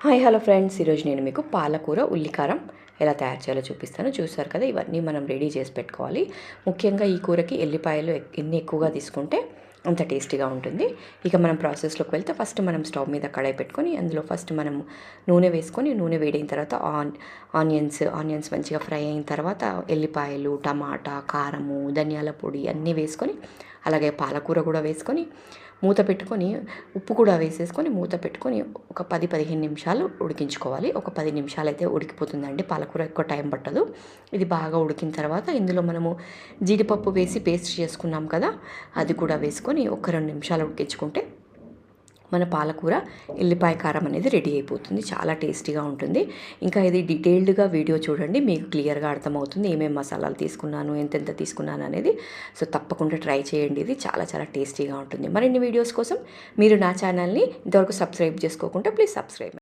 Hi hello friends, ఈరోజు నేను మీకు పాలకూర ఉల్లికారం ఎలా తయారు చేయాలో చూపిస్తాను. చూసారు కదా, ఇవన్నీ మనం రెడీ చేసి పెట్టుకోవాలి. ముఖ్యంగా ఈ కూరకి ఎల్లిపాయలు ఎన్ని ఎక్కువగా తీసుకుంటే అంత టేస్టీగా ఉంటుంది. ఇక మనం ప్రాసెస్లోకి వెళ్తే ఫస్ట్ మనం స్టవ్ మీద కడాయి పెట్టుకొని అందులో ఫస్ట్ మనం నూనె వేసుకొని, నూనె వేడైన తర్వాత ఆనియన్స్ మంచిగా ఫ్రై అయిన తర్వాత ఎల్లిపాయలు, టమాటా, కారము, ధనియాల పొడి అన్నీ వేసుకొని, అలాగే పాలకూర కూడా వేసుకొని మూత పెట్టుకొని, ఉప్పు కూడా వేసేసుకొని మూత పెట్టుకొని ఒక 10-15 నిమిషాలు ఉడికించుకోవాలి. ఒక 10 నిమిషాలు అయితే ఉడికిపోతుందండి. పాలకూర ఎక్కువ టైం పట్టదు. ఇది బాగా ఉడికిన తర్వాత ఇందులో మనము జీడిపప్పు వేసి పేస్ట్ చేసుకున్నాం కదా, అది కూడా వేసుకొని ఒక 2 నిమిషాలు ఉడికించుకుంటే మన పాలకూర ఎల్లిపాయ కారం అనేది రెడీ అయిపోతుంది. చాలా టేస్టీగా ఉంటుంది. ఇంకా ఇది డీటెయిల్డ్గా వీడియో చూడండి, మీకు క్లియర్గా అర్థమవుతుంది ఏమేమి మసాలాలు తీసుకున్నాను, ఎంతెంత తీసుకున్నాను అనేది. సో తప్పకుండా ట్రై చేయండి. ఇది చాలా చాలా టేస్టీగా ఉంటుంది. మరిన్ని వీడియోస్ కోసం మీరు నా ఛానల్ని ఇంతవరకు సబ్స్క్రైబ్ చేసుకోకుంటే ప్లీజ్ సబ్స్క్రైబ్.